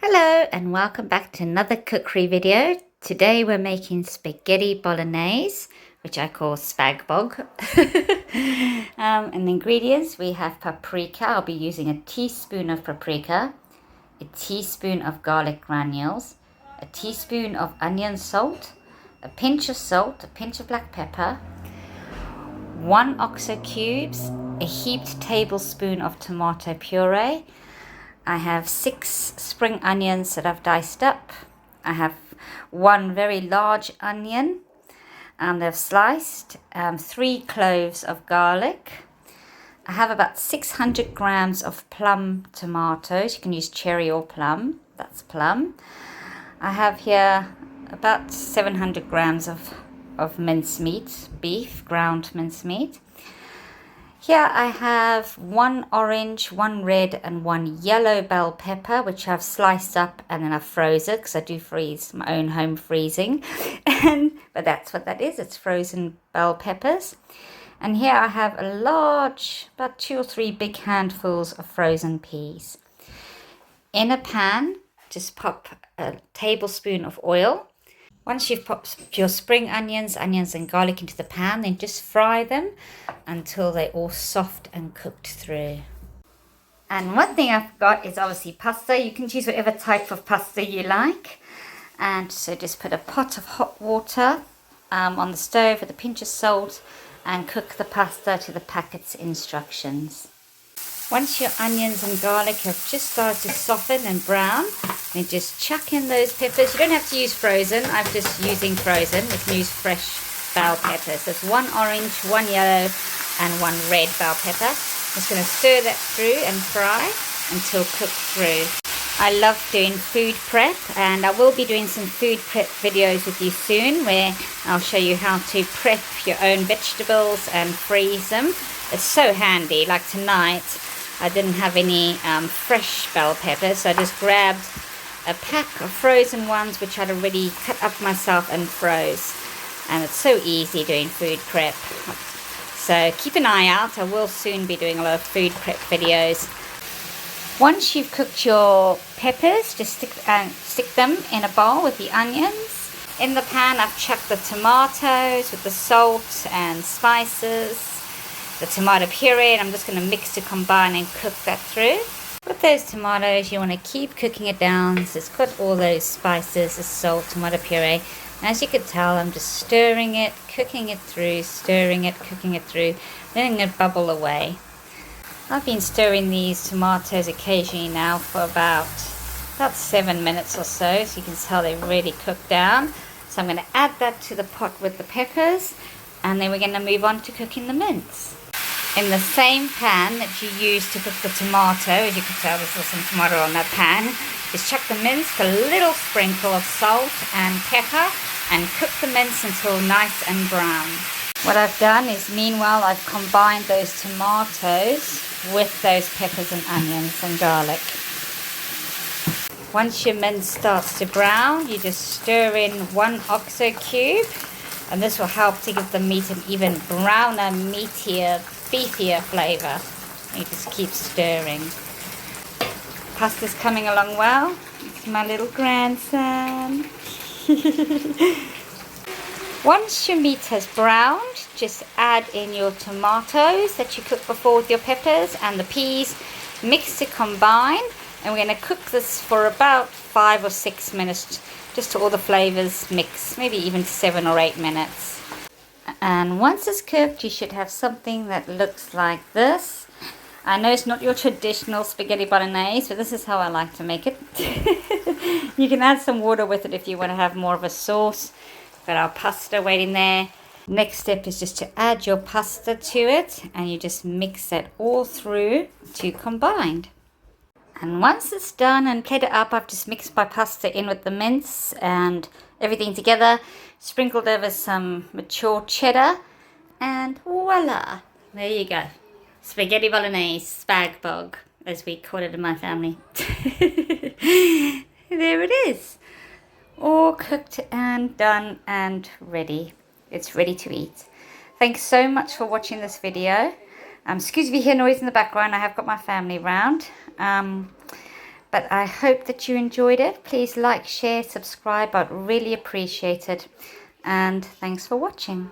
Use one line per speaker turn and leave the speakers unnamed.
Hello and welcome back to another cookery video. Today we're making spaghetti bolognese, which I call spag bog. And the ingredients, we have paprika. I'll be using a teaspoon of paprika, a teaspoon of garlic granules, a teaspoon of onion salt, a pinch of salt, a pinch of black pepper, 1 oxo cubes, a heaped tablespoon of tomato puree. I have 6 spring onions that I've diced up. I have 1 very large onion and they've sliced, 3 cloves of garlic. I have about 600 grams of plum tomatoes. You can use cherry or plum. That's plum. I have here about 700 grams of mincemeat, beef, ground mincemeat. Here I have 1 orange, 1 red and 1 yellow bell pepper, which I've sliced up and then I've frozen because I do freeze my own home freezing. But that's what that is, it's frozen bell peppers. And here I have a large, about 2 or 3 big handfuls of frozen peas. In a pan, just pop a tablespoon of oil. Once you've popped your spring onions and garlic into the pan, then just fry them until they're all soft and cooked through. And one thing I've got is obviously pasta. You can choose whatever type of pasta you like. And so just put a pot of hot water on the stove with a pinch of salt and cook the pasta to the packet's instructions. Once your onions and garlic have just started to soften and brown, then just chuck in those peppers. You don't have to use frozen. I'm just using frozen. You can use fresh bell peppers. There's 1 orange, 1 yellow and 1 red bell pepper. Just going to stir that through and fry until cooked through. I love doing food prep, and I will be doing some food prep videos with you soon where I'll show you how to prep your own vegetables and freeze them. It's so handy. Like tonight, I didn't have any fresh bell peppers, so I just grabbed a pack of frozen ones which I'd already cut up myself and froze. And it's so easy doing food prep. So keep an eye out. I will soon be doing a lot of food prep videos. Once you've cooked your peppers, just stick them in a bowl with the onions. In the pan, I've chucked the tomatoes with the salt and spices, the tomato puree, and I'm just going to mix to combine and cook that through. With those tomatoes, you want to keep cooking it down so it's got all those spices, the salt, tomato puree. And as you can tell, I'm just stirring it, cooking it through, stirring it, cooking it through, letting it bubble away. I've been stirring these tomatoes occasionally now for about 7 minutes or so you can tell they're really cooked down. So I'm going to add that to the pot with the peppers, and then we're going to move on to cooking the mince. In the same pan that you used to cook the tomato, as you can tell there's some tomato on that pan, just chuck the mince, put a little sprinkle of salt and pepper, and cook the mince until nice and brown. What I've done is, meanwhile, I've combined those tomatoes with those peppers and onions and garlic. Once your mince starts to brown, you just stir in 1 oxo cube, and this will help to give the meat an even browner, meatier, beefier flavour. You just keep stirring. Pasta's coming along well. It's my little grandson. Once your meat has browned, just add in your tomatoes that you cooked before with your peppers and the peas. Mix to combine, and we're going to cook this for about 5 or 6 minutes, just till all the flavours mix, maybe even 7 or 8 minutes. And once it's cooked, you should have something that looks like this. I know it's not your traditional spaghetti bolognese, but this is how I like to make it. You can add some water with it if you want to have more of a sauce. Got our pasta waiting there. Next step is just to add your pasta to it, and you just mix that all through to combined. And once it's done and plated up, I've just mixed my pasta in with the mince and everything together, sprinkled over some mature cheddar, and voila, there you go. Spaghetti bolognese, spag bog, as we call it in my family. There it is. All cooked and done and ready. It's ready to eat. Thanks so much for watching this video. Excuse if you hear noise in the background. I have got my family round. But But I hope that you enjoyed it. Please like, share, subscribe. I'd really appreciate it. And thanks for watching.